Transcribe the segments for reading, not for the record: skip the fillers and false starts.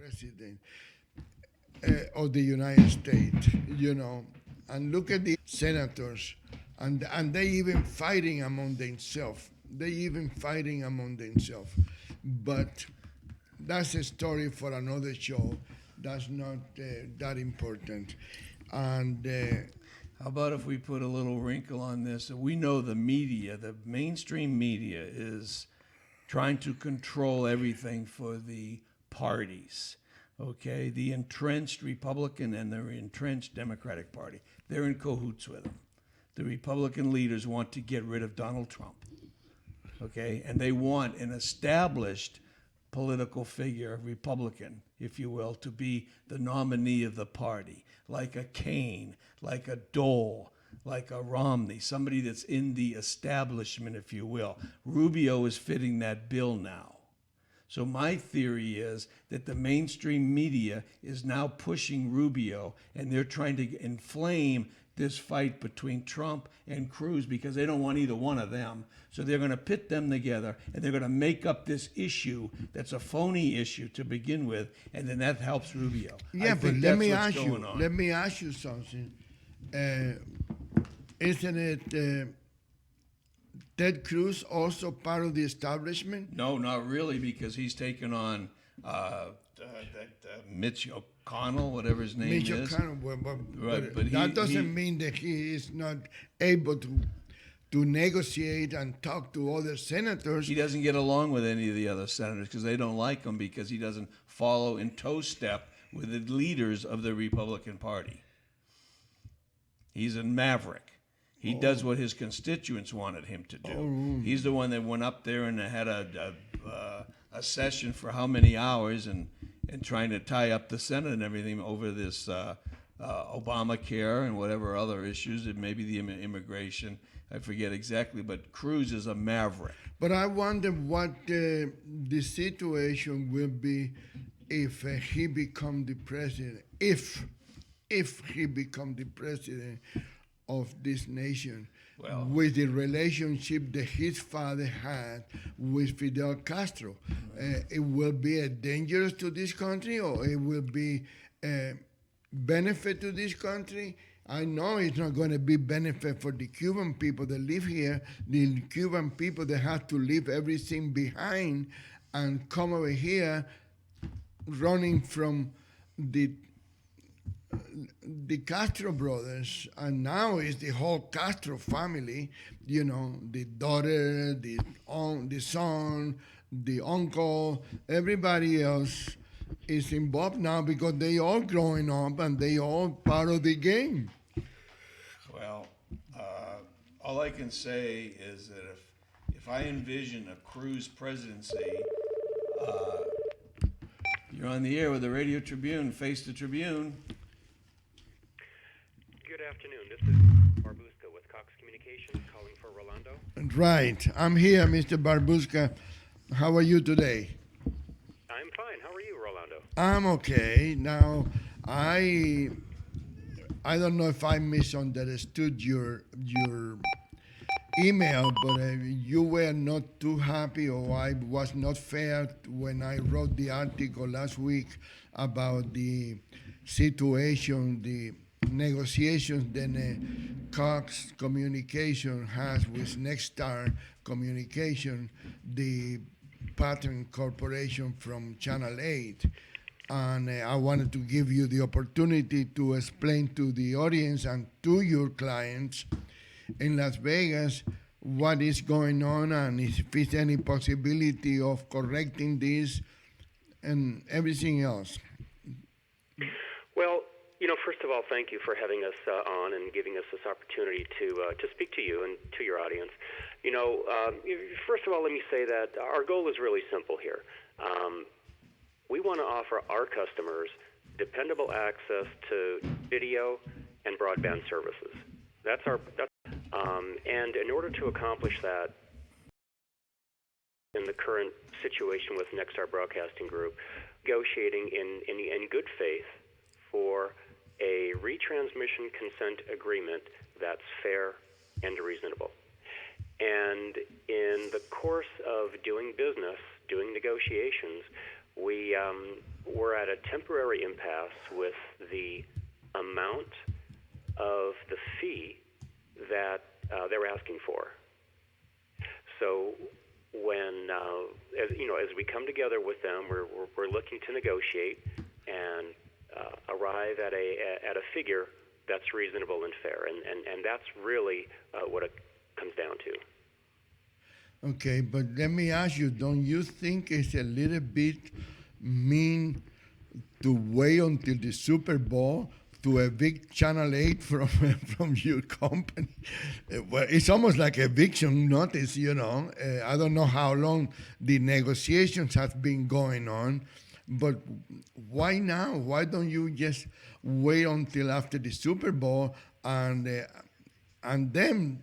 president of the United States, and look at the senators, and they even fighting among themselves. They even fighting among themselves. But that's a story for another show. That's not that important. And How about if we put a little wrinkle on this? We know the media, the mainstream media, is trying to control everything for the parties. Okay, the entrenched Republican and the entrenched Democratic Party, they're in cahoots with them. The Republican leaders want to get rid of Donald Trump. Okay, and they want an established political figure, Republican, if you will, to be the nominee of the party, like a Kane, like a Dole, like a Romney, somebody that's in the establishment, if you will. Rubio is fitting that bill now. So my theory is that the mainstream media is now pushing Rubio, and they're trying to inflame this fight between Trump and Cruz because they don't want either one of them. So they're going to pit them together, and they're going to make up this issue that's a phony issue to begin with, and then that helps Rubio. yeah, I but think let that's me what's ask going you. on. Let me ask you something. Isn't it Ted Cruz also part of the establishment? No, not really, because he's taken on Mitch O'Connell, whatever his name Mitch is. O'Connell, Right, but but that he- doesn't mean that he is not able to negotiate and talk to other senators. He doesn't get along with any of the other senators because they don't like him because he doesn't follow in toe step with the leaders of the Republican Party. He's a maverick. He does what his constituents wanted him to do. He's the one that went up there and had a session for how many hours and trying to tie up the Senate and everything over this Obamacare and whatever other issues, it may be the immigration. I forget exactly, but Cruz is a maverick. But I wonder what the situation will be if he become the president. If he become the president of this nation, Well- with the relationship that his father had with Fidel Castro, it will be a dangerous to this country, or it will be a benefit to this country. I know it's not going to be benefit for the Cuban people that live here, the Cuban people that have to leave everything behind and come over here running from the Castro brothers, and now it's the whole Castro family, the daughter, the son, the uncle, everybody else is involved now because they all growing up and they all part of the game. Well, all I can say is that if I envision a Cruz presidency, you're on the air with the Radio Tribune, Face the Tribune. Good afternoon. This is Barbuska with Cox Communications calling for Rolando. Right. I'm here, Mr. Barbuska. How are you today? I'm fine. How are you, Rolando? I'm okay. Now, I don't know if I misunderstood your email, but you were not too happy, or I was not fair when I wrote the article last week about the situation, the negotiations that Cox Communication has with Nexstar Communication, the patent corporation from Channel 8. And I wanted to give you the opportunity to explain to the audience and to your clients in Las Vegas what is going on and if there's any possibility of correcting this and everything else. Well, first of all, thank you for having us on and giving us this opportunity to speak to you and to your audience. First of all, let me say that our goal is really simple here. We want to offer our customers dependable access to video and broadband services. And in order to accomplish that, in the current situation with Nexstar Broadcasting Group, negotiating in good faith for a retransmission consent agreement that's fair and reasonable. And in the course of doing business, doing negotiations, we're at a temporary impasse with the amount of the fee that they were asking for. So when, as we come together with them, we're looking to negotiate and arrive at a figure that's reasonable and fair, and that's really what it comes down to. Okay, but let me ask you, don't you think it's a little bit mean to wait until the Super Bowl to evict Channel 8 from your company? Well, it's almost like eviction notice, I don't know how long the negotiations have been going on, but why now? Why don't you just wait until after the Super Bowl and then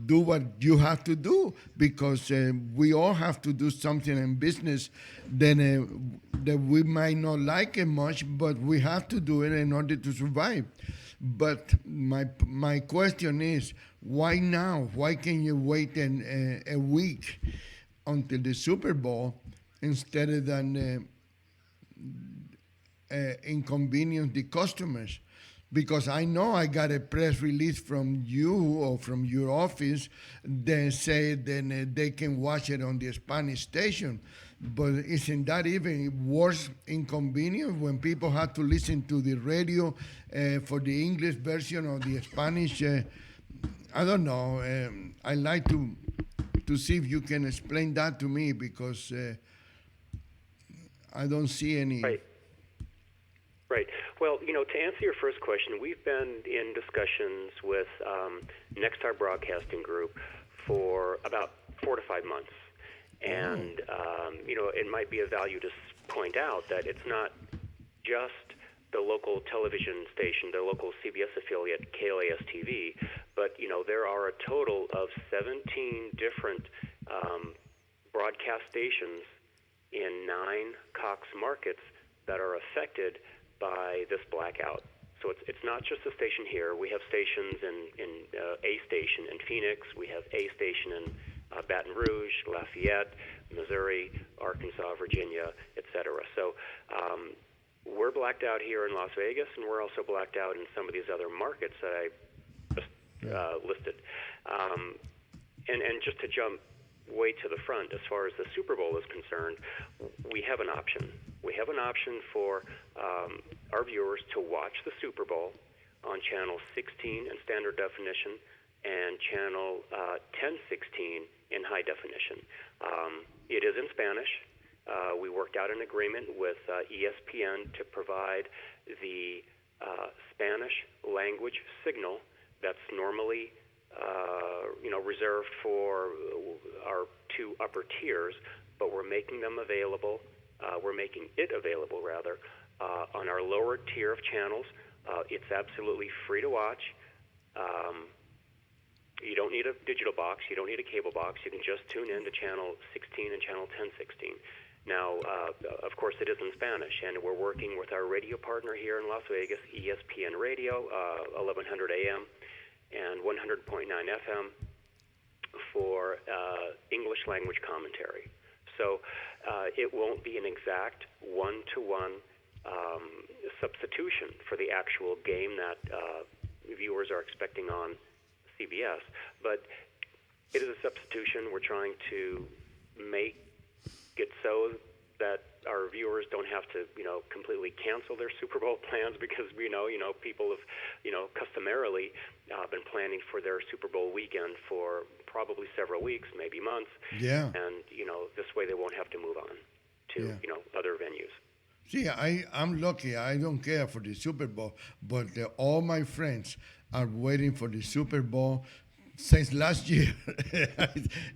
do what you have to do, because we all have to do something in business that we might not like it much, but we have to do it in order to survive. But my question is, why now? Why can you wait a week until the Super Bowl instead of than inconvenience the customers? Because I know I got a press release from you or from your office that said then they can watch it on the Spanish station. But isn't that even worse inconvenience when people have to listen to the radio for the English version or the Spanish? I don't know. I'd like to see if you can explain that to me, because I don't see any. Right. Well, to answer your first question, we've been in discussions with Nexstar Broadcasting Group for about 4 to 5 months. And, it might be of value to point out that it's not just the local television station, the local CBS affiliate, KLAS TV, but, there are a total of 17 different broadcast stations in 9 Cox markets that are affected by this blackout. So it's not just a station here. We have stations in A station in Phoenix. We have A station in Baton Rouge, Lafayette, Missouri, Arkansas, Virginia, etc. So we're blacked out here in Las Vegas, and we're also blacked out in some of these other markets that I just listed. And just to jump way to the front, as far as the Super Bowl is concerned, we have an option. We have an option for our viewers to watch the Super Bowl on channel 16 in standard definition and channel 1016 in high definition. It is in Spanish. We worked out an agreement with ESPN to provide the Spanish language signal that's normally reserved for our 2 upper tiers, but we're making them available. We're making it available, rather, on our lower tier of channels. It's absolutely free to watch. You don't need a digital box. You don't need a cable box. You can just tune in to channel 16 and channel 1016. Now, of course, it is in Spanish, and we're working with our radio partner here in Las Vegas, ESPN Radio, 1100 AM and 100.9 FM for English language commentary. So it won't be an exact one-to-one substitution for the actual game that viewers are expecting on CBS, but it is a substitution. We're trying to make it so that our viewers don't have to, completely cancel their Super Bowl plans, because we know, people have, customarily been planning for their Super Bowl weekend for probably several weeks, maybe months. Yeah. And, this way they won't have to move on to, other venues. See, I'm lucky. I don't care for the Super Bowl, but all my friends are waiting for the Super Bowl since last year.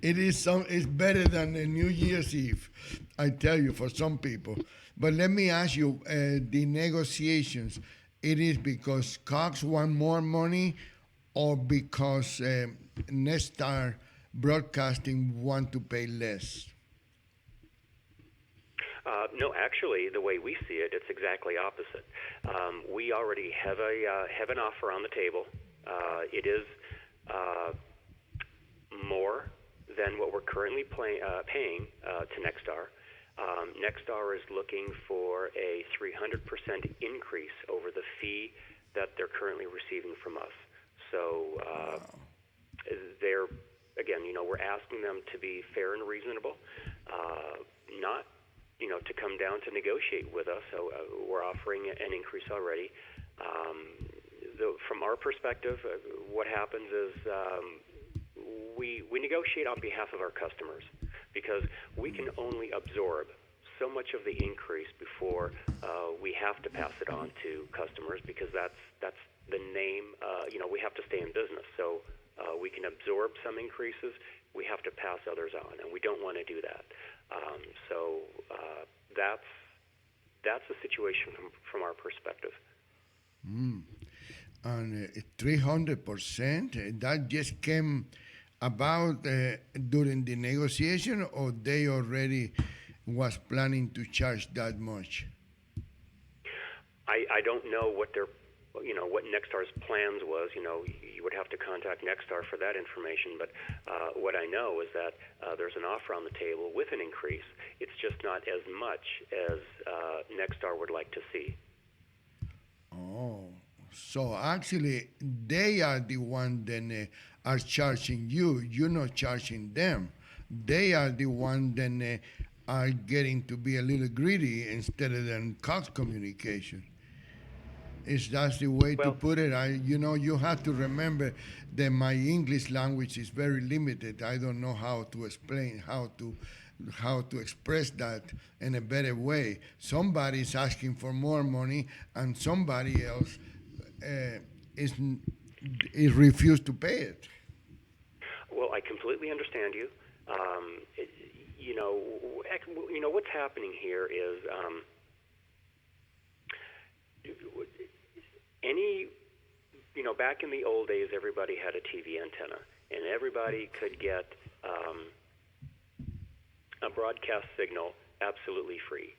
It's better than the New Year's Eve, I tell you, for some people. But let me ask you, the negotiations, it is because Cox want more money, or because Nexstar Broadcasting want to pay less? No, actually, the way we see it, it's exactly opposite. We already have an offer on the table. It is more than what we're currently paying to Nexstar. Nexstar is looking for a 300% increase over the fee that they're currently receiving from us. So they're, again, we're asking them to be fair and reasonable, not, to come down to negotiate with us. So we're offering an increase already. From our perspective, what happens is we negotiate on behalf of our customers, because we can only absorb so much of the increase before we have to pass it on to customers, because that's the name. We have to stay in business, so we can absorb some increases. We have to pass others on, and we don't want to do that. So that's the situation from our perspective. And 300%, that just came about during the negotiation, or they already was planning to charge that much? I don't know what their, what Nexstar's plans was. You would have to contact Nexstar for that information. But what I know is that there's an offer on the table with an increase. It's just not as much as Nexstar would like to see. Oh, so actually they are the one that are charging you. You're not charging them. They are the one that are getting to be a little greedy instead of then Cox Communication. Is that the way to put it? You have to remember that my English language is very limited. I don't know how to explain, how to express that in a better way. Somebody is asking for more money, and somebody else is refused to pay it. Well, I completely understand you. What's happening here is back in the old days, everybody had a TV antenna, and everybody could get a broadcast signal absolutely free.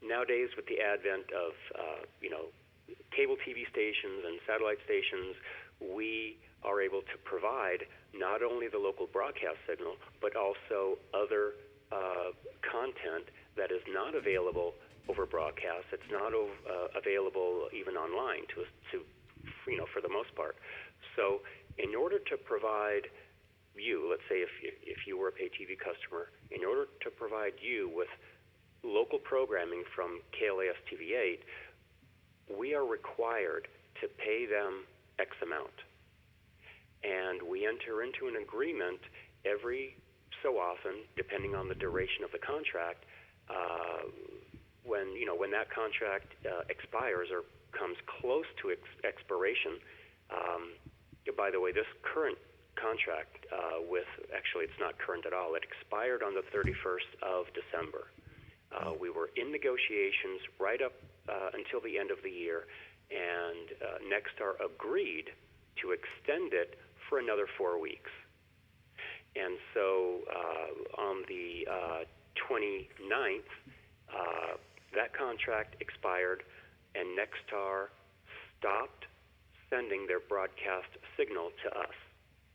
Nowadays, with the advent of cable TV stations and satellite stations, we are able to provide not only the local broadcast signal, but also other content that is not available over broadcast. It's not available even online to for the most part. So in order to provide you, let's say if you were a pay TV customer, in order to provide you with local programming from KLAS TV8, we are required to pay them X amount. And we enter into an agreement every so often, depending on the duration of the contract, when that contract expires or comes close to expiration. By the way, this current contract actually it's not current at all. It expired on the 31st of December. We were in negotiations right up until the end of the year, and Nexstar agreed to extend it for another 4 weeks. And so on the 29th, that contract expired, and Nexstar stopped sending their broadcast signal to us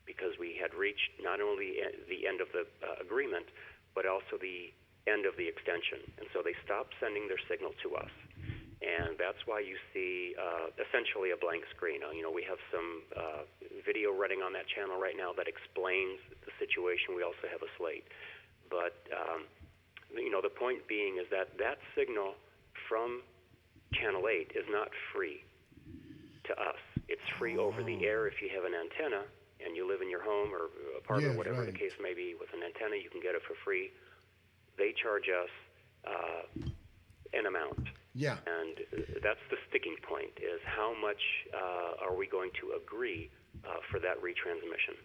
because we had reached not only the end of the agreement, but also the end of the extension. And so they stopped sending their signal to us. And that's why you see essentially a blank screen. We have some video running on that channel right now that explains the situation. We also have a slate. But, the point being is that signal from Channel 8 is not free to us. It's free over the air if you have an antenna and you live in your home or apartment, whatever the case may be. With an antenna, you can get it for free. They charge us an amount. Yeah. And that's the sticking point, is how much are we going to agree for that retransmission.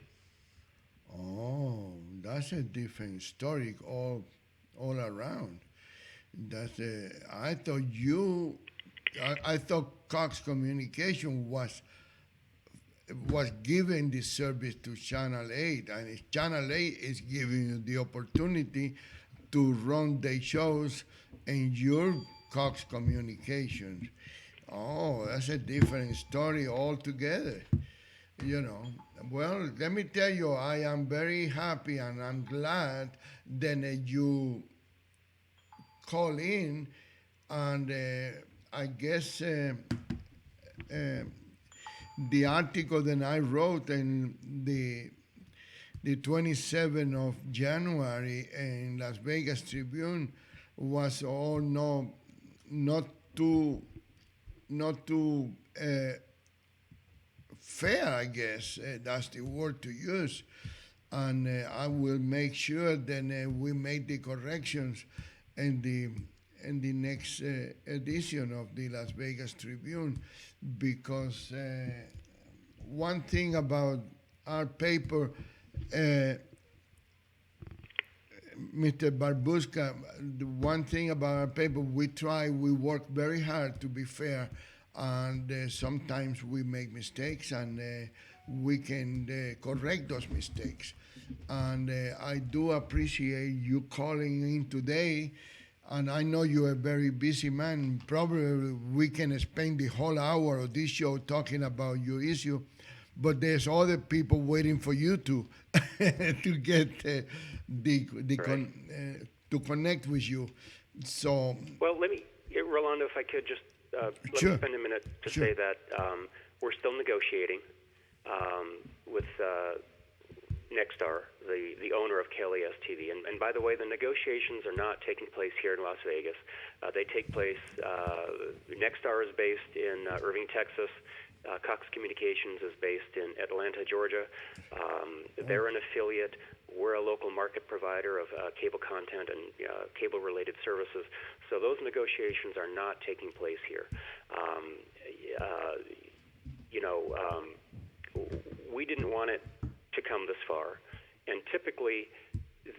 Oh, that's a different story all around. I thought Cox Communication was giving the service to Channel 8, and Channel 8 is giving you the opportunity to run their shows and your Cox Communications. Oh, that's a different story altogether. Well, let me tell you, I am very happy and I'm glad that you call in, and I guess the article that I wrote in the 27th of January in Las Vegas Tribune was all not too fair, I guess. That's the word to use. And I will make sure that we make the corrections in the next edition of the Las Vegas Tribune, because one thing about our paper, Mr. Barbuska, the one thing about our paper, we work very hard to be fair, and sometimes we make mistakes, and we can correct those mistakes. And I do appreciate you calling in today, and I know you're a very busy man. Probably we can spend the whole hour of this show talking about your issue, but there's other people waiting for you to to get to connect with you. So well, Rolando, if I could just let Sure. me spend a minute to Sure. say that we're still negotiating with Nexstar, the owner of KLAS TV. And by the way, the negotiations are not taking place here in Las Vegas. They take place, Nexstar is based in Irving, Texas. Cox Communications is based in Atlanta, Georgia. They're an affiliate. We're a local market provider of cable content and cable-related services. So those negotiations are not taking place here. We didn't want it to come this far. And typically,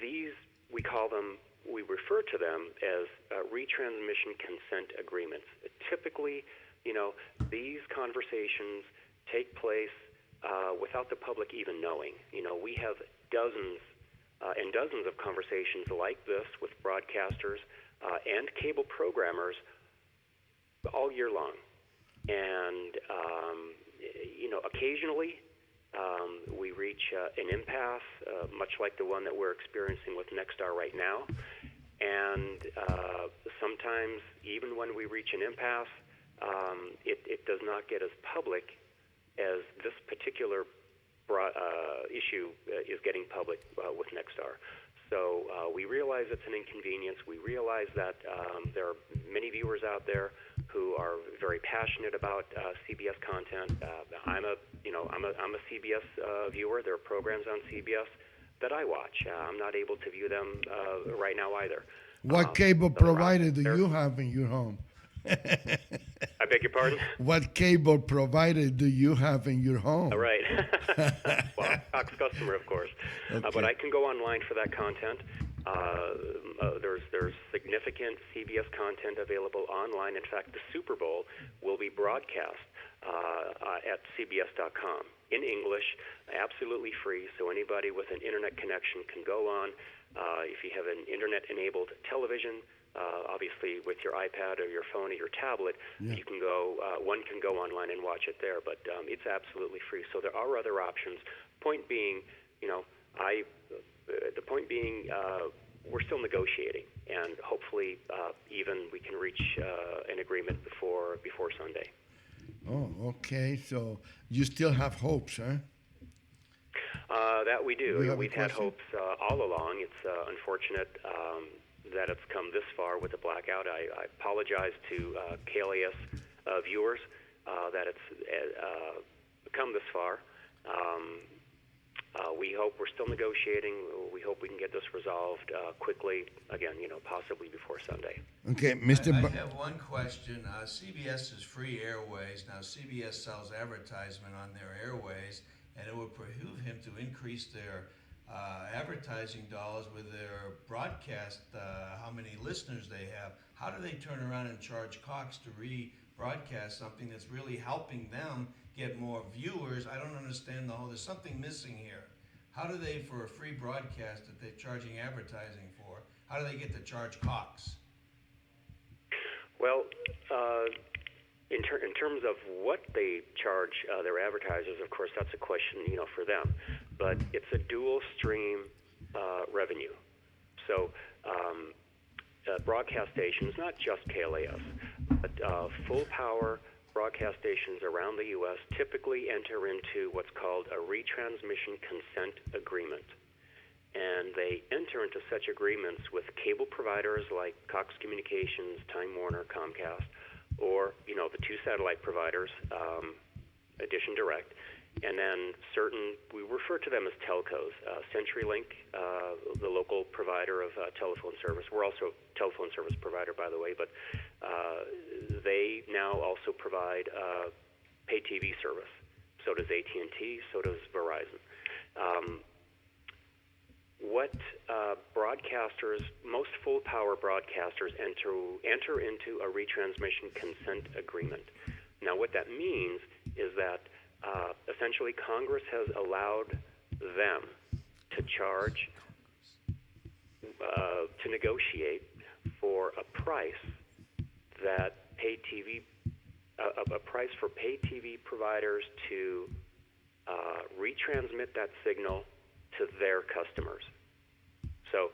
we refer to them as retransmission consent agreements. Typically, these conversations take place without the public even knowing. We have dozens and dozens of conversations like this with broadcasters and cable programmers all year long. And, occasionally we reach an impasse, much like the one that we're experiencing with Nexstar right now. And sometimes, even when we reach an impasse, it does not get as public as this particular issue is getting public with Nexstar. So we realize it's an inconvenience. We realize that there are many viewers out there who are very passionate about CBS content. I'm a CBS viewer. There are programs on CBS that I watch. I'm not able to view them right now either. what cable provider do you have in your home? I beg your pardon? What cable provider do you have in your home? All right. Well, Cox customer, of course. Okay. But I can go online for that content. There's significant CBS content available online. In fact, the Super Bowl will be broadcast at CBS.com in English, absolutely free. So anybody with an internet connection can go on. If you have an internet-enabled television, obviously with your iPad or your phone or your tablet, you can go. One can go online and watch it there, but it's absolutely free. So there are other options. Point being, we're still negotiating, and hopefully, even we can reach an agreement before Sunday. Oh, okay. So you still have hopes, huh? That we do. You have a We've had question? hopes all along. It's unfortunate that it's come this far with the blackout. I apologize to KLAS viewers that it's come this far. We hope we're still negotiating. We hope we can get this resolved quickly. Again, possibly before Sunday. Okay, Mr. I have one question. CBS is free airways. Now, CBS sells advertisement on their airways, and it would behoove him to increase their advertising dollars with their broadcast, how many listeners they have. How do they turn around and charge Cox to rebroadcast something that's really helping them get more viewers? I don't understand there's something missing here. How do they, for a free broadcast that they're charging advertising for, how do they get to charge Cox? Well, in terms of what they charge their advertisers, of course, that's a question, for them. But it's a dual stream revenue. So broadcast stations, not just KLAS, but full power broadcast stations around the U.S. typically enter into what's called a retransmission consent agreement. And they enter into such agreements with cable providers like Cox Communications, Time Warner, Comcast, or the two satellite providers, Edition Direct, and then we refer to them as telcos. CenturyLink, the local provider of telephone service. We're also a telephone service provider, by the way, but they now also provide pay TV service. So does AT&T, so does Verizon. What broadcasters, most full power broadcasters enter into a retransmission consent agreement. Now what that means is that essentially Congress has allowed them to charge, to negotiate for a price that a price for pay TV providers to retransmit that signal to their customers. So,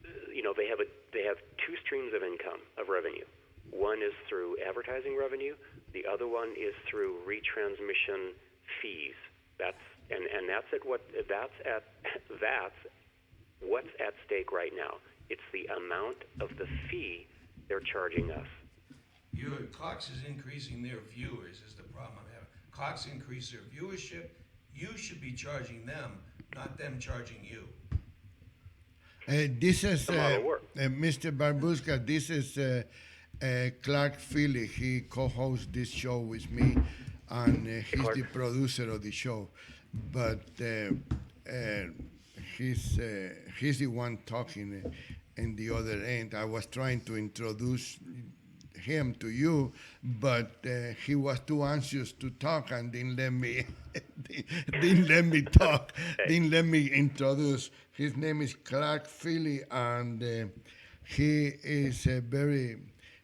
they have two streams of income, of revenue. One is through advertising revenue. The other one is through retransmission fees. That's what's at stake right now. It's the amount of the fee they're charging us. Cox is increasing their viewers is the problem I'm having. Cox increased their viewership. You should be charging them, not them charging you. This is Mr. Barbuska. This is Clark Feeley. He co-hosts this show with me, and he's the producer of the show. But he's the one talking in the other end. I was trying to introduce him to you, but he was too anxious to talk and didn't let me talk, didn't let me introduce. His name is Clark Feeley, and he is a very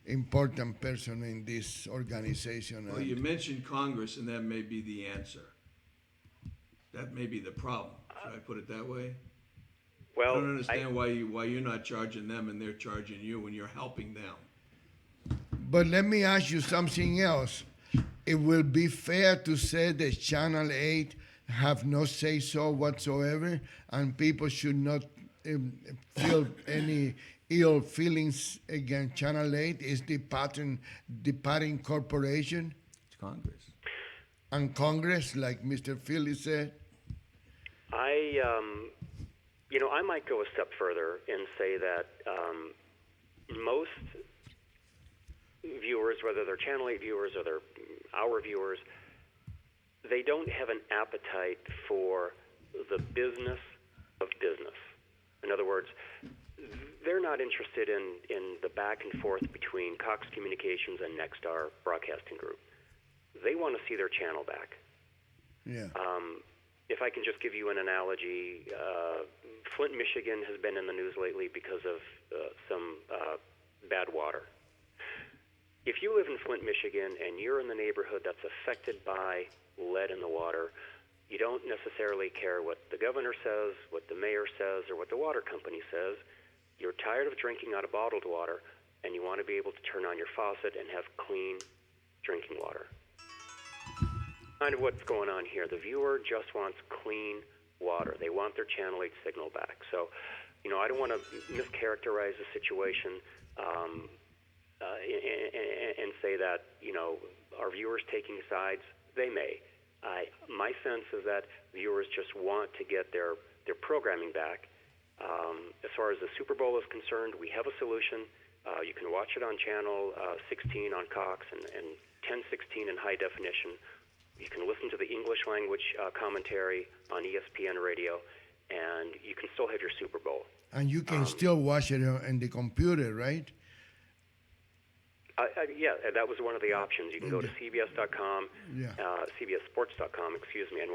important person in this organization. Well, you mentioned Congress, and that may be the answer. That may be the problem. Should I put it that way? Well, I don't understand why you're not charging them and they're charging you when you're helping them. But let me ask you something else. It will be fair to say that Channel 8 have no say-so whatsoever, and people should not feel any ill feelings against Channel 8. Is the parent corporation? It's Congress. And Congress, like Mr. Feeley said? I might go a step further and say that most viewers, whether they're Channel 8 viewers or they're our viewers, they don't have an appetite for the business of business. In other words, they're not interested in the back and forth between Cox Communications and Nexstar Broadcasting Group. They want to see their channel back. Yeah. If I can just give you an analogy, Flint, Michigan has been in the news lately because of some bad water. If you live in Flint, Michigan, and you're in the neighborhood that's affected by lead in the water, you don't necessarily care what the governor says, what the mayor says, or what the water company says. You're tired of drinking out of bottled water, and you want to be able to turn on your faucet and have clean drinking water. Kind of what's going on here. The viewer just wants clean water. They want their Channel 8 signal back. So, I don't want to mischaracterize the situation and say that, our viewers taking sides. They may. My sense is that viewers just want to get their programming back. As far as the Super Bowl is concerned, we have a solution. You can watch it on channel 16 on Cox and 1016 in high definition. You can listen to the English language commentary on ESPN radio, and you can still have your Super Bowl. And you can still watch it on the computer, right? Yeah, that was one of the options. You can go to CBS.com, CBSSports.com, and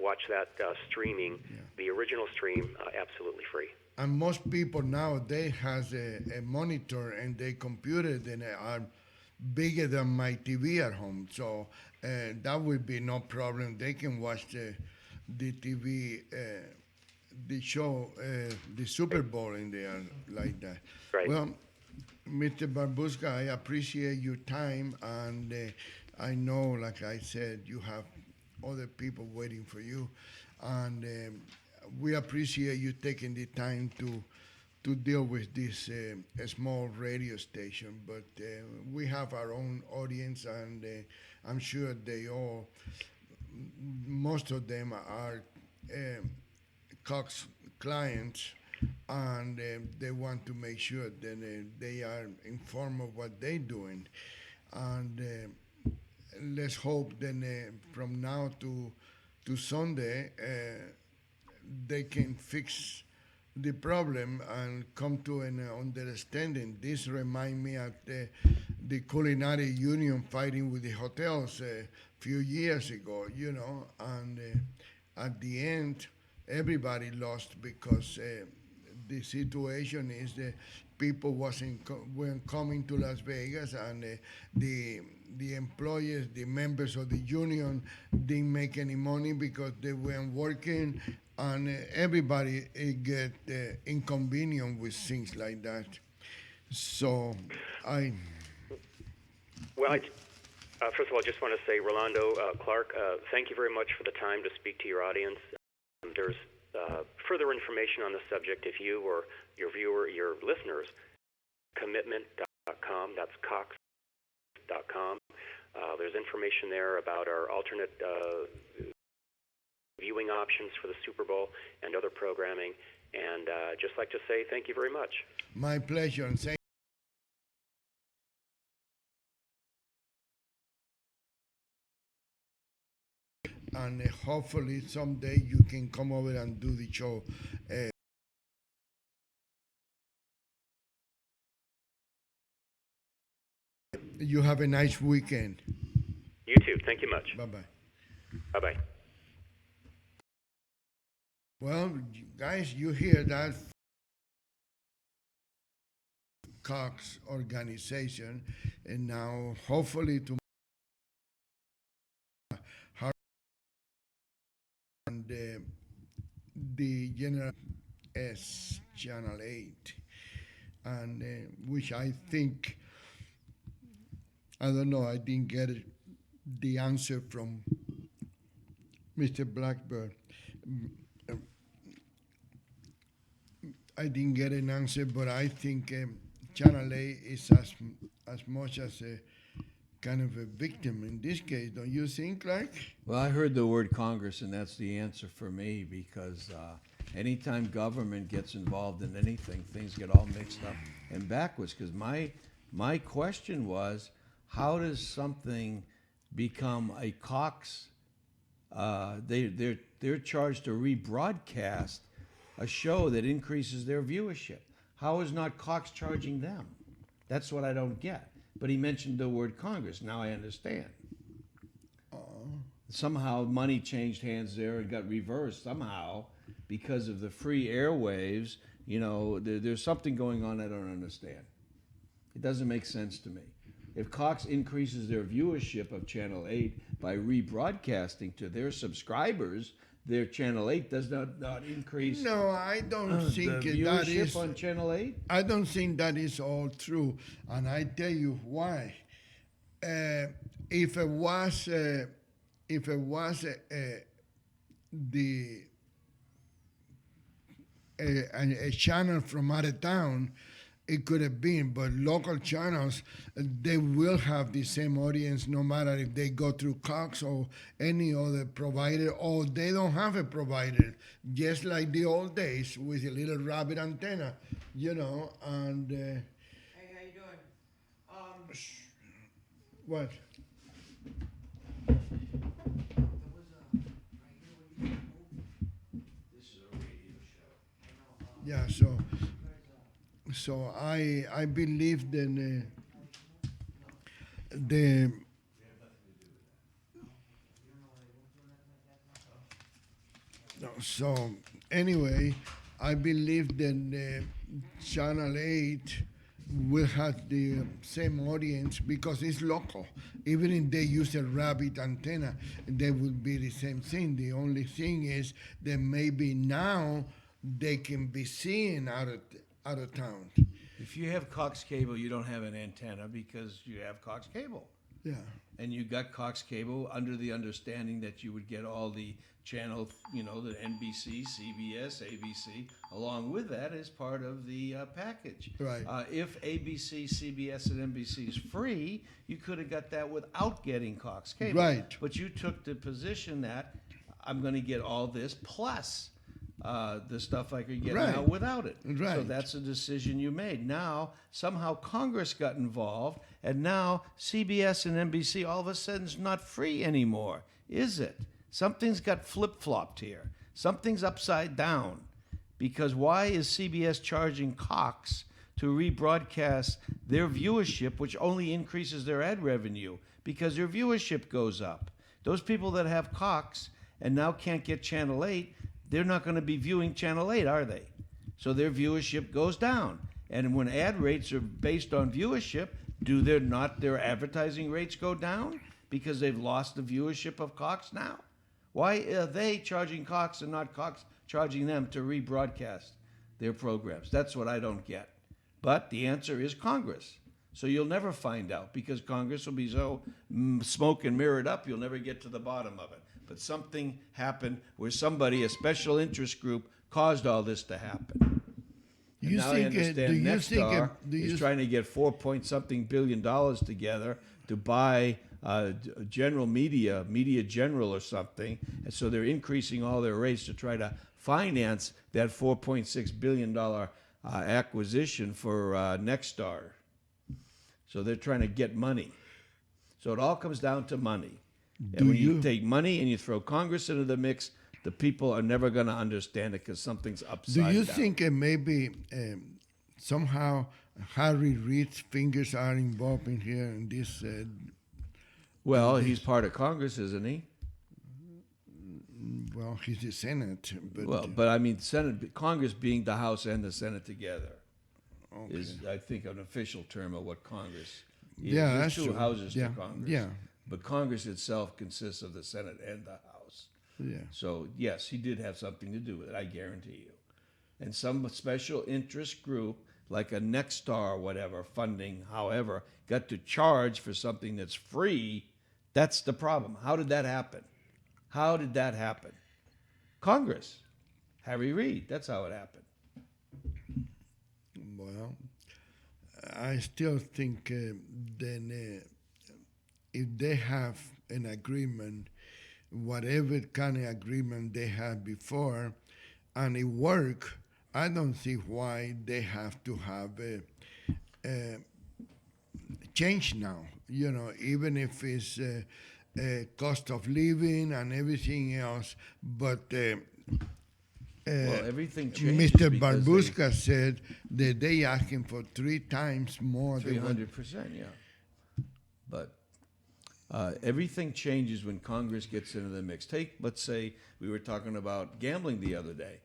watch that streaming, the original stream, absolutely free. And most people nowadays has a monitor and their computer that are bigger than my TV at home, so that would be no problem. They can watch the TV the show, the Super Bowl in there like that. Right. Well, Mr. Barbuska, I appreciate your time, and I know, like I said, you have other people waiting for you, and we appreciate you taking the time to deal with this small radio station. But we have our own audience, and I'm sure most of them are Cox clients, and they want to make sure that they are informed of what they're doing. And let's hope that from now to Sunday, they can fix the problem and come to an understanding. This reminds me of the culinary union fighting with the hotels a few years ago, and at the end, everybody lost because the situation is that people weren't coming to Las Vegas, and the employees, the members of the union, didn't make any money because they weren't working, and everybody get inconvenient with things like that. So Well, first of all, I just want to say, Rolando, Clark, thank you very much for the time to speak to your audience. There's further information on the subject if you or your listeners, commitment.com, that's cox.com. There's information there about our alternate viewing options for the Super Bowl and other programming. And just like to say thank you very much. My pleasure. And hopefully someday you can come over and do the show. You have a nice weekend. You too. Thank you much. Bye-bye. Bye-bye. Well, guys, you hear that Cox organization, and now hopefully tomorrow and the General S Channel 8, and which I think, I don't know, I didn't get the answer from Mr. Blackbird. I didn't get an answer, but I think Channel 8 is as much as a kind of a victim in this case, don't you think, Clark? Well, I heard the word Congress, and that's the answer for me, because anytime government gets involved in anything, things get all mixed up and backwards. Because my question was, how does something become a Cox? They're charged to rebroadcast a show that increases their viewership. How is not Cox charging them? That's what I don't get. But he mentioned the word Congress. Now I understand. Somehow money changed hands there and got reversed somehow because of the free airwaves. There's something going on I don't understand. It doesn't make sense to me. If Cox increases their viewership of Channel 8 by rebroadcasting to their subscribers, their Channel 8 does not increase. No, I don't think the that viewership is on Channel 8. I don't think that is all true, and I tell you why. If it was a channel from out of town, it could have been, but local channels, they will have the same audience no matter if they go through Cox or any other provider, or they don't have a provider, just like the old days with a little rabbit antenna, and... Hey, how you doing? What? This is a radio show. Yeah, so I believe that so anyway, I believe that Channel 8 will have the same audience because it's local. Even if they use a rabbit antenna, they will be the same thing. The only thing is that maybe now they can be seen out of town. If you have Cox Cable, you don't have an antenna because you have Cox Cable. Yeah. And you got Cox Cable under the understanding that you would get all the channel, the NBC, CBS, ABC, along with that as part of the package. Right. If ABC, CBS, and NBC is free, you could have got that without getting Cox Cable. Right. But you took the position that I'm going to get all this plus the stuff I could get Right. now without it. Right. So that's a decision you made. Now, somehow Congress got involved, and now CBS and NBC all of a sudden is not free anymore, is it? Something's got flip-flopped here. Something's upside down. Because why is CBS charging Cox to rebroadcast their viewership, which only increases their ad revenue? Because their viewership goes up. Those people that have Cox and now can't get Channel 8, they're not going to be viewing Channel 8, are they? So their viewership goes down. And when ad rates are based on viewership, do their advertising rates go down because they've lost the viewership of Cox now? Why are they charging Cox and not Cox charging them to rebroadcast their programs? That's what I don't get. But the answer is Congress. So you'll never find out because Congress will be so smoke and mirrored up, you'll never get to the bottom of it. But something happened where somebody, a special interest group, caused all this to happen. And now I understand Nexstar is trying to get $4-point-something billion together to buy General Media General or something. And so they're increasing all their rates to try to finance that $4.6 billion acquisition for Nexstar. So they're trying to get money. So it all comes down to money. And when you take money and you throw Congress into the mix, the people are never going to understand it because something's upside down. Do you think maybe somehow Harry Reid's fingers are involved in here in this? Well, he's part of Congress, isn't he? Well, he's the Senate. But I mean, Congress being the House and the Senate together Okay. is, I think, an official term of what Congress is. Yeah, There's that's two true. houses Yeah, to Congress. yeah. But Congress itself consists of the Senate and the House. Yeah. So, yes, he did have something to do with it, I guarantee you. And some special interest group, like a Nexstar or whatever, funding, however, got to charge for something that's free. That's the problem. How did that happen? How did that happen? Congress. Harry Reid. That's how it happened. Well, I still think then if they have an agreement, whatever kind of agreement they had before, and it worked, I don't see why they have to have a change now. Even if it's cost of living and everything else, but. Well, everything changed. Mr. because Barbuska said that they asking for 3 times more than what 300%, yeah. But everything changes when Congress gets into the mix. Let's say, we were talking about gambling the other day.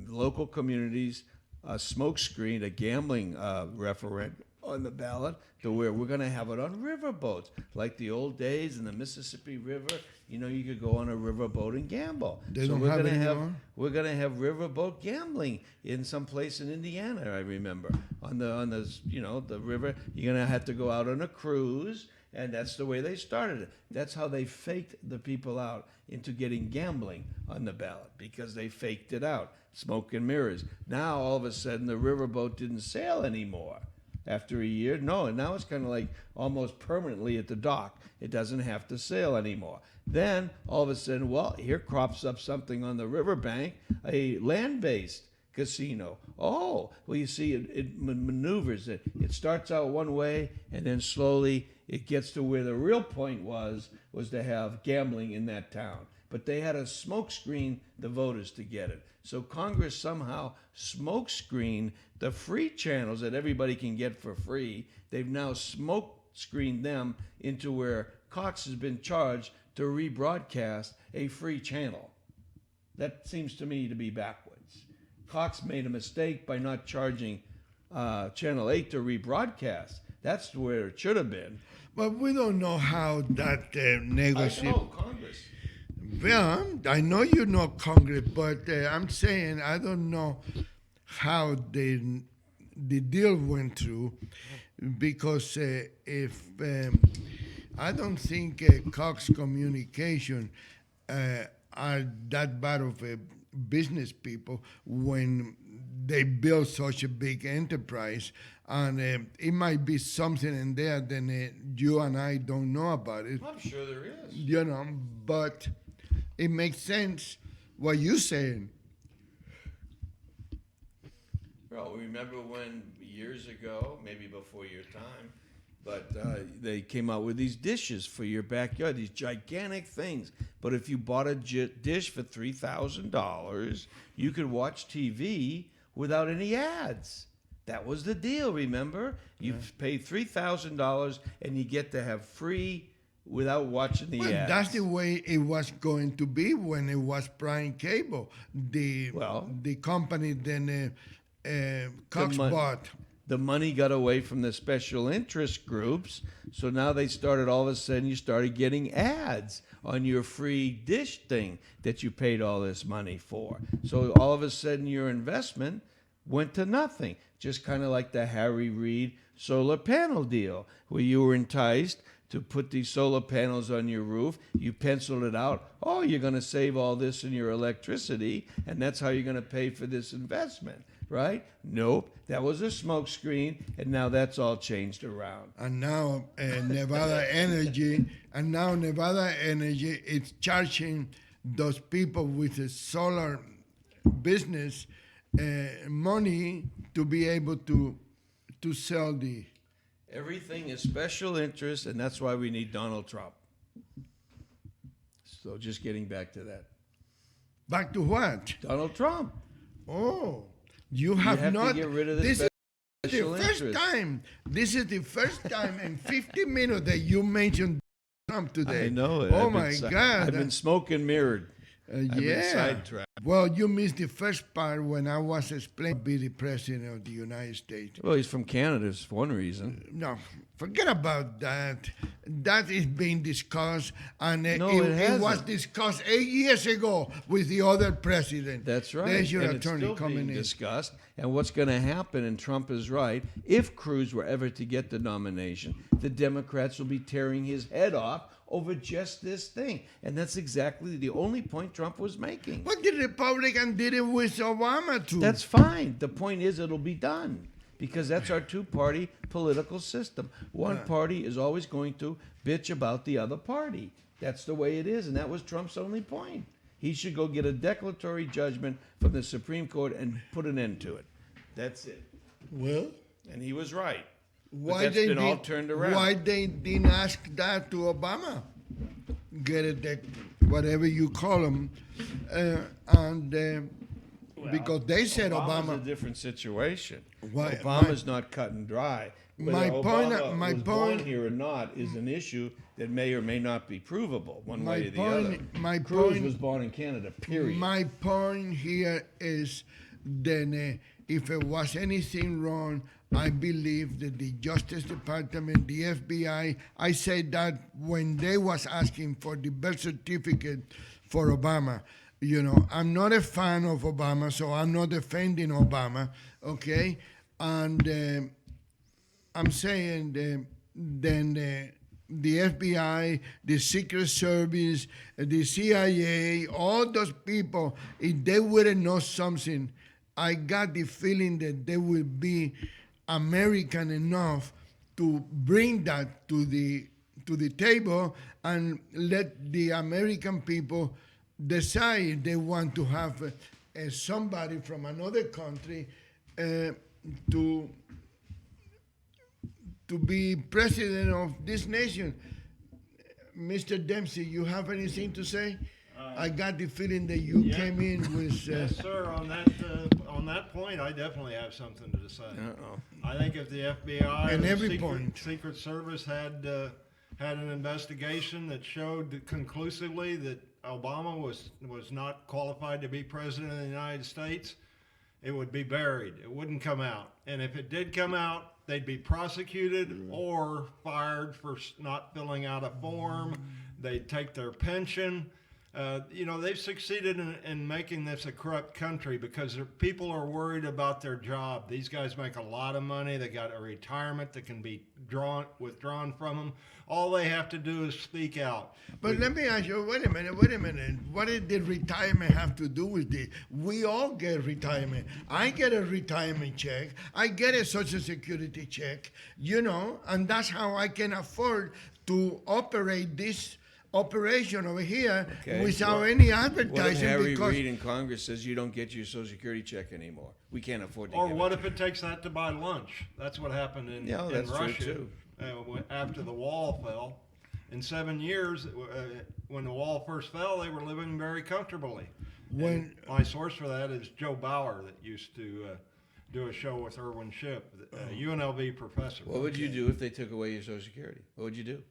Local communities smokescreened a gambling referendum on the ballot to where we're going to have it on riverboats, like the old days in the Mississippi River. You could go on a riverboat and gamble. They don't have it anymore? We're going to have riverboat gambling in some place in Indiana. I remember on the river. You're going to have to go out on a cruise, and that's the way they started it. That's how they faked the people out into getting gambling on the ballot, because they faked it out, smoke and mirrors. Now all of a sudden the riverboat didn't sail anymore. After a year, no, and now it's kind of like almost permanently at the dock. It doesn't have to sail anymore. Then all of a sudden, well, here crops up something on the riverbank, a land-based casino. Oh, well, you see, it maneuvers it. It starts out one way, and then slowly it gets to where the real point was to have gambling in that town. But they had to smokescreen the voters to get it. So Congress somehow smokescreened the free channels that everybody can get for free. They've now smokescreened them into where Cox has been charged to rebroadcast a free channel. That seems to me to be backwards. Cox made a mistake by not charging Channel 8 to rebroadcast. That's where it should have been. But we don't know how that negotiation. I know, Congress. Well, I know you know Congress, but I'm saying I don't know how the deal went through because if I don't think Cox Communication are that bad of a business people when they build such a big enterprise, and it might be something in there that you and I don't know about it. I'm sure there is. You know, but it makes sense what you're saying. Well, remember when years ago, maybe before your time, but they came out with these dishes for your backyard, these gigantic things. But if you bought a dish for $3,000, you could watch TV without any ads. That was the deal, remember? You pay $3,000 and you get to have free without watching the Well, ads. that's the way it was going to be when it was Prime Cable. The company then Cox bought. The money got away from the special interest groups, so now they started, all of a sudden, you started getting ads on your free dish thing that you paid all this money for. So all of a sudden, your investment went to nothing, just kind of like the Harry Reid solar panel deal, where you were enticed to put these solar panels on your roof. You penciled it out. Oh, you're going to save all this in your electricity, and that's how you're going to pay for this investment. Right? Nope. That was a smoke screen, and now that's all changed around. And now Nevada Energy is charging those people with a solar business money to be able to sell the. Everything is special interest, and that's why we need Donald Trump. So just getting back to that. Back to what? Donald Trump. Oh. You have not. To get rid of this is the first time. This is the first time in 50 minutes that you mentioned Trump today. I know it. Oh my God! I've been smoke and mirrored. I've been yeah. sidetracked. Well, you missed the first part when I was explaining be the president of the United States. Well, he's from Canada, is one reason. No, forget about that. That is being discussed, and No, it was discussed 8 years ago with the other president. That's right. There's your and attorney it's still coming being in. discussed. And what's going to happen, and Trump is right, if Cruz were ever to get the nomination, the Democrats will be tearing his head off over just this thing. And that's exactly the only point Trump was making. But the Republican did it with Obama, too. That's fine. The point is it'll be done. Because that's our two-party political system. One party is always going to bitch about the other party. That's the way it is, and that was Trump's only point. He should go get a declaratory judgment from the Supreme Court and put an end to it. That's it. Well, and he was right. Why that's been all turned around. Why they didn't ask that to Obama? Get it, whatever you call him, because they said Obama's Obama. a different situation. Why- Obama's not cut and dry. My point- Obama my was point- born here or not is an issue that may or may not be provable one My way or the point- other. my Cruz point- was born in Canada. Period. My point here is then if it was anything wrong, I believe that the Justice Department, the FBI, I said that when they was asking for the birth certificate for Obama. You know, I'm not a fan of Obama, so I'm not defending Obama, okay? And I'm saying then the FBI, the Secret Service, the CIA, all those people, if they wouldn't know something, I got the feeling that they will be American enough to bring that to the table and let the American people decide if they want to have somebody from another country to be president of this nation. Mr. Dempsey, you have anything to say? I got the feeling that you came in with. Yes, sir. On that point, I definitely have something to say. Uh-oh. I think if the FBI And or every the point. Secret Service had an investigation that showed conclusively that Obama was not qualified to be president of the United States, it would be buried. It wouldn't come out. And if it did come out, they'd be prosecuted or fired for not filling out a form. They'd take their pension. They've succeeded in making this a corrupt country because people are worried about their job. These guys make a lot of money. They got a retirement that can be withdrawn from them. All they have to do is speak out. But let me ask you, wait a minute. What did the retirement have to do with this? We all get retirement. I get a retirement check. I get a Social Security check, and that's how I can afford to operate this operation over here without any What if advertising. Harry Because Reid in Congress says you don't get your Social Security check anymore? We can't afford to Or give what it if it takes that to buy lunch? That's what happened in that's true, Russia too. After the wall fell. In 7 years, when the wall first fell, they were living very comfortably. when My source for that is Joe Bauer, that used to do a show with Irwin Ship, a UNLV professor. What would you do if they took away your Social Security? What would you do?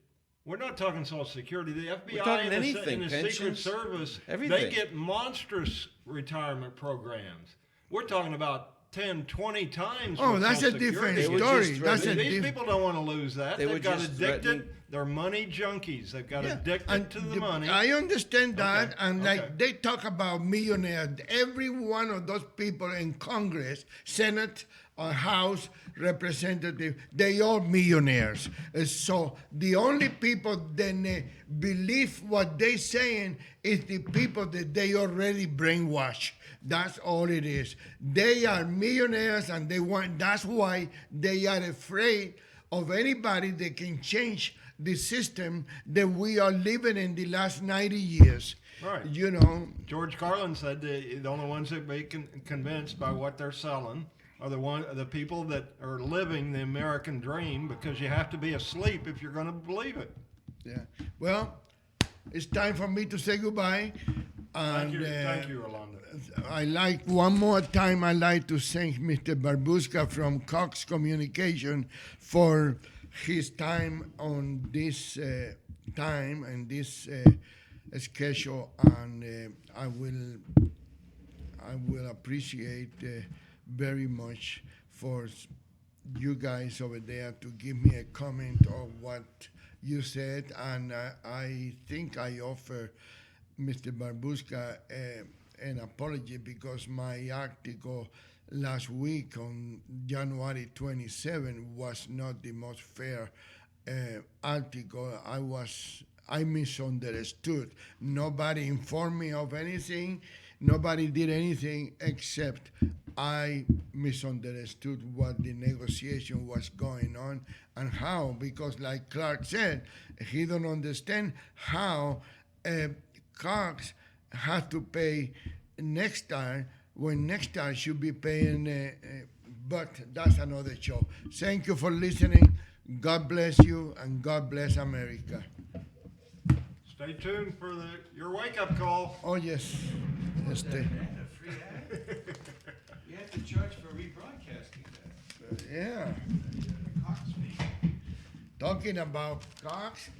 We're not talking Social Security. The FBI talking and anything, the Secret pensions, Service, everything. they get monstrous retirement programs. We're talking about 10, 20 times. Oh, what that's Social a different Security is. story. just That's a These people don't want to lose that. They were They've got just addicted. threatening- They're money junkies. They've got addicted And to the money. I understand that, Okay, and okay. like they talk about millionaires. Every one of those people in Congress, Senate, or House representative, they all millionaires. So the only people that believe what they saying is the people that they already brainwash. That's all it is. They are millionaires, and that's why they are afraid of anybody that can change the system that we are living in the last 90 years. Right. George Carlin said the only ones that be convinced by what they're selling are the people that are living the American dream, because you have to be asleep if you're going to believe it. Yeah. Well, it's time for me to say goodbye. And, Thank you, Rolando. I like to thank Mr. Barbuska from Cox Communication for his time on this time and this schedule, and I will appreciate very much for you guys over there to give me a comment on what you said, and I think I offer Mr. Barbuska an apology because my article last week on January 27 was not the most fair article. I misunderstood. Nobody informed me of anything. Nobody did anything except I misunderstood what the negotiation was going on and how, because like Clark said, he don't understand how Cox has to pay next time when next time should be paying, but that's another show. Thank you for listening. God bless you and God bless America. Stay tuned for your wake-up call. Oh, yes. Yes, And a free ad. You have to charge for rebroadcasting that. yeah. Cox fee. Talking about Cox,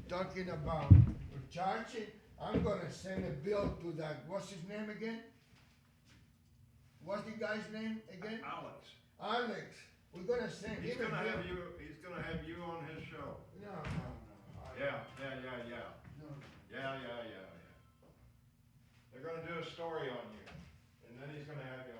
talking about charging, I'm going to send a bill to that. What's his name again? What's the guy's name again? Alex. Alex. We're going to send He's him gonna a bill. have you. He's gonna have you on his show. No. Yeah. No. Yeah. They're gonna do a story on you, and then he's gonna have you